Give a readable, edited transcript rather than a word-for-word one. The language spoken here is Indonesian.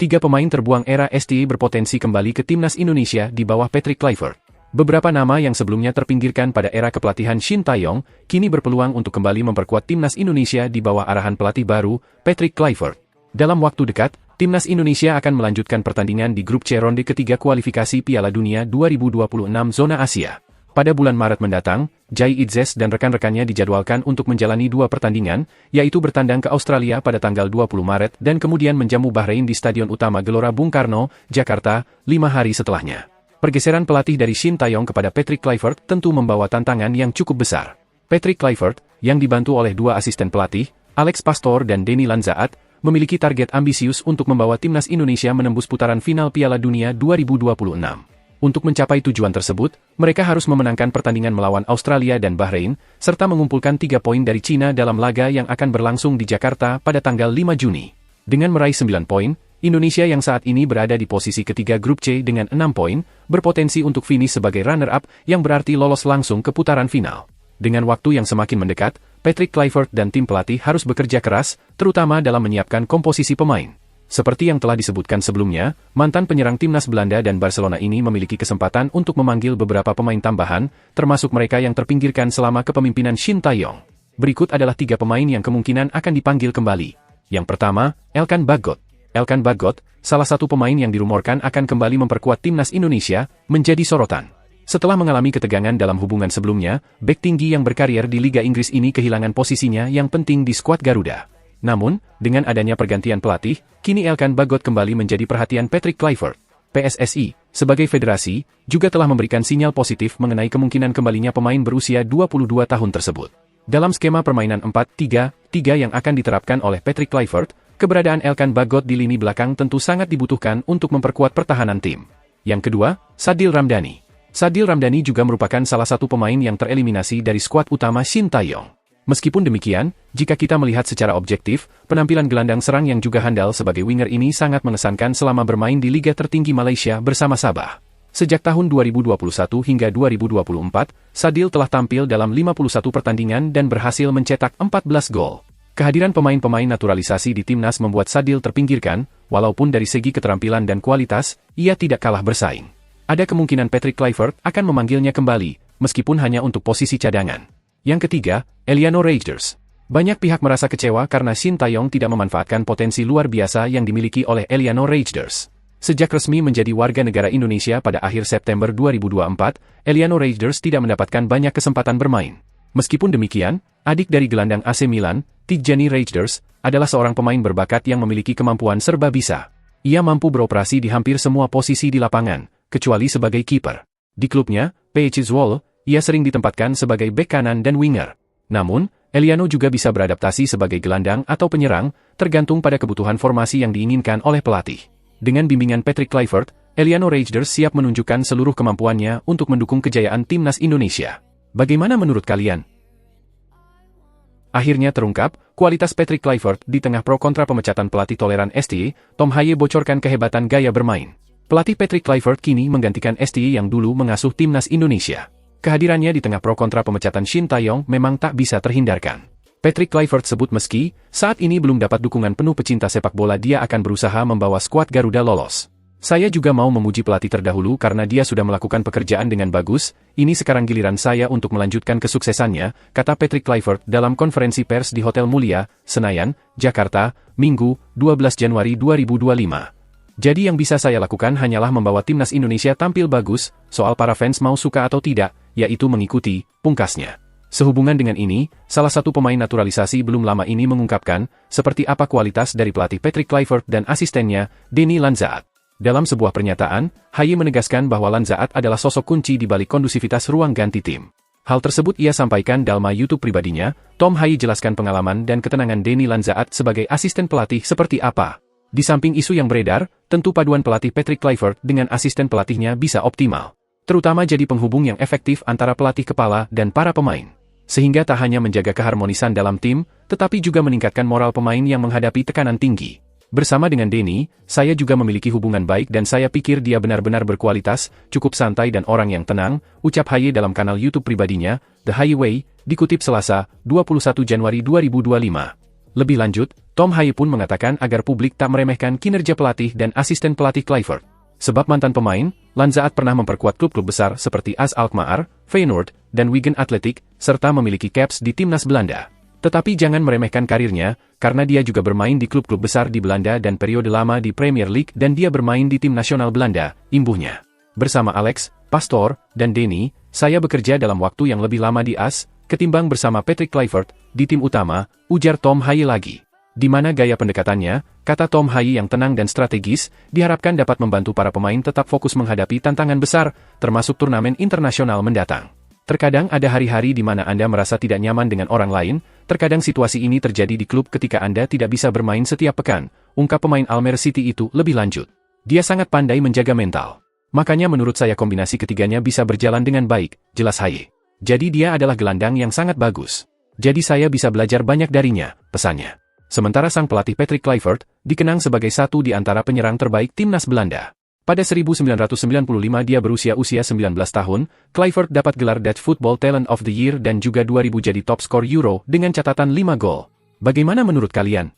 Tiga pemain terbuang era STI berpotensi kembali ke timnas Indonesia di bawah Patrick Kluivert. Beberapa nama yang sebelumnya terpinggirkan pada era kepelatihan Shin Tae-yong, kini berpeluang untuk kembali memperkuat timnas Indonesia di bawah arahan pelatih baru, Patrick Kluivert. Dalam waktu dekat, timnas Indonesia akan melanjutkan pertandingan di grup C ronde ketiga kualifikasi Piala Dunia 2026 zona Asia. Pada bulan Maret mendatang, Jai Itzes dan rekan-rekannya dijadwalkan untuk menjalani dua pertandingan, yaitu bertandang ke Australia pada tanggal 20 Maret dan kemudian menjamu Bahrain di Stadion Utama Gelora Bung Karno, Jakarta, 5 hari setelahnya. Pergeseran pelatih dari Shin Tae-yong kepada Patrick Kluivert tentu membawa tantangan yang cukup besar. Patrick Kluivert, yang dibantu oleh dua asisten pelatih, Alex Pastor dan Denny Lanzaat, memiliki target ambisius untuk membawa timnas Indonesia menembus putaran final Piala Dunia 2026. Untuk mencapai tujuan tersebut, mereka harus memenangkan pertandingan melawan Australia dan Bahrain, serta mengumpulkan 3 poin dari China dalam laga yang akan berlangsung di Jakarta pada tanggal 5 Juni. Dengan meraih 9 poin, Indonesia yang saat ini berada di posisi ketiga grup C dengan 6 poin, berpotensi untuk finish sebagai runner-up yang berarti lolos langsung ke putaran final. Dengan waktu yang semakin mendekat, Patrick Kluivert dan tim pelatih harus bekerja keras, terutama dalam menyiapkan komposisi pemain. Seperti yang telah disebutkan sebelumnya, mantan penyerang timnas Belanda dan Barcelona ini memiliki kesempatan untuk memanggil beberapa pemain tambahan, termasuk mereka yang terpinggirkan selama kepemimpinan Shin Tae-yong. Berikut adalah 3 pemain yang kemungkinan akan dipanggil kembali. Yang pertama, Elkan Bagot. Elkan Bagot, salah satu pemain yang dirumorkan akan kembali memperkuat timnas Indonesia, menjadi sorotan. Setelah mengalami ketegangan dalam hubungan sebelumnya, bek tinggi yang berkarier di Liga Inggris ini kehilangan posisinya yang penting di skuad Garuda. Namun, dengan adanya pergantian pelatih, kini Elkan Bagot kembali menjadi perhatian Patrick Kluivert. PSSI, sebagai federasi, juga telah memberikan sinyal positif mengenai kemungkinan kembalinya pemain berusia 22 tahun tersebut. Dalam skema permainan 4-3-3 yang akan diterapkan oleh Patrick Kluivert, keberadaan Elkan Bagot di lini belakang tentu sangat dibutuhkan untuk memperkuat pertahanan tim. Yang kedua, Sadil Ramdhani. Sadil Ramdhani juga merupakan salah satu pemain yang tereliminasi dari skuad utama Shin Tae-yong. Meskipun demikian, jika kita melihat secara objektif, penampilan gelandang serang yang juga handal sebagai winger ini sangat mengesankan selama bermain di liga tertinggi Malaysia bersama Sabah. Sejak tahun 2021 hingga 2024, Sadil telah tampil dalam 51 pertandingan dan berhasil mencetak 14 gol. Kehadiran pemain-pemain naturalisasi di timnas membuat Sadil terpinggirkan, walaupun dari segi keterampilan dan kualitas, ia tidak kalah bersaing. Ada kemungkinan Patrick Kluivert akan memanggilnya kembali, meskipun hanya untuk posisi cadangan. Yang ketiga, Eliano Reijers. Banyak pihak merasa kecewa karena Shin Tae-yong tidak memanfaatkan potensi luar biasa yang dimiliki oleh Eliano Reijers. Sejak resmi menjadi warga negara Indonesia pada akhir September 2024, Eliano Reijers tidak mendapatkan banyak kesempatan bermain. Meskipun demikian, adik dari gelandang AC Milan, Tijjani Reijers, adalah seorang pemain berbakat yang memiliki kemampuan serba bisa. Ia mampu beroperasi di hampir semua posisi di lapangan, kecuali sebagai kiper. Di klubnya, PSV Zwolle, ia sering ditempatkan sebagai bek kanan dan winger. Namun, Eliano juga bisa beradaptasi sebagai gelandang atau penyerang, tergantung pada kebutuhan formasi yang diinginkan oleh pelatih. Dengan bimbingan Patrick Kluivert, Eliano Reijers siap menunjukkan seluruh kemampuannya untuk mendukung kejayaan timnas Indonesia. Bagaimana menurut kalian? Akhirnya terungkap, kualitas Patrick Kluivert di tengah pro kontra pemecatan pelatih toleran STI, Tom Hye bocorkan kehebatan gaya bermain. Pelatih Patrick Kluivert kini menggantikan STI yang dulu mengasuh timnas Indonesia. Kehadirannya di tengah pro kontra pemecatan Shin Tae-yong memang tak bisa terhindarkan. Patrick Kluivert sebut meski saat ini belum dapat dukungan penuh pecinta sepak bola, dia akan berusaha membawa skuad Garuda lolos. Saya juga mau memuji pelatih terdahulu karena dia sudah melakukan pekerjaan dengan bagus, ini sekarang giliran saya untuk melanjutkan kesuksesannya, kata Patrick Kluivert dalam konferensi pers di Hotel Mulia, Senayan, Jakarta, Minggu, 12 Januari 2025. Jadi yang bisa saya lakukan hanyalah membawa timnas Indonesia tampil bagus, soal para fans mau suka atau tidak, yaitu mengikuti, pungkasnya. Sehubungan dengan ini, salah satu pemain naturalisasi belum lama ini mengungkapkan, seperti apa kualitas dari pelatih Patrick Kluivert dan asistennya, Denny Lanzaat. Dalam sebuah pernyataan, Hye menegaskan bahwa Lanzaat adalah sosok kunci di balik kondusivitas ruang ganti tim. Hal tersebut ia sampaikan dalam YouTube pribadinya. Tom Hye jelaskan pengalaman dan ketenangan Denny Lanzaat sebagai asisten pelatih seperti apa. Di samping isu yang beredar, tentu paduan pelatih Patrick Kluivert dengan asisten pelatihnya bisa optimal. Terutama jadi penghubung yang efektif antara pelatih kepala dan para pemain. Sehingga tak hanya menjaga keharmonisan dalam tim, tetapi juga meningkatkan moral pemain yang menghadapi tekanan tinggi. Bersama dengan Denny, saya juga memiliki hubungan baik dan saya pikir dia benar-benar berkualitas, cukup santai dan orang yang tenang, ucap Hye dalam kanal YouTube pribadinya, The Hye Way, dikutip Selasa, 21 Januari 2025. Lebih lanjut, Tom Haye pun mengatakan agar publik tak meremehkan kinerja pelatih dan asisten pelatih Kluivert. Sebab mantan pemain, Lanzaat pernah memperkuat klub-klub besar seperti AS Alkmaar, Feyenoord, dan Wigan Athletic, serta memiliki caps di timnas Belanda. Tetapi jangan meremehkan karirnya, karena dia juga bermain di klub-klub besar di Belanda dan periode lama di Premier League dan dia bermain di tim nasional Belanda, imbuhnya. Bersama Alex, Pastor, dan Denny, saya bekerja dalam waktu yang lebih lama di AS, ketimbang bersama Patrick Kluivert, di tim utama, ujar Tom Haye lagi. Di mana gaya pendekatannya, kata Tom Haye yang tenang dan strategis, diharapkan dapat membantu para pemain tetap fokus menghadapi tantangan besar, termasuk turnamen internasional mendatang. Terkadang ada hari-hari di mana Anda merasa tidak nyaman dengan orang lain, terkadang situasi ini terjadi di klub ketika Anda tidak bisa bermain setiap pekan, ungkap pemain Almere City itu lebih lanjut. Dia sangat pandai menjaga mental. Makanya menurut saya kombinasi ketiganya bisa berjalan dengan baik, jelas Haye. Jadi dia adalah gelandang yang sangat bagus. Jadi saya bisa belajar banyak darinya, pesannya. Sementara sang pelatih Patrick Kluivert dikenang sebagai satu di antara penyerang terbaik timnas Belanda. Pada 1995 dia berusia 19 tahun, Kluivert dapat gelar Dutch Football Talent of the Year dan juga 2000 jadi top skor Euro dengan catatan 5 gol. Bagaimana menurut kalian?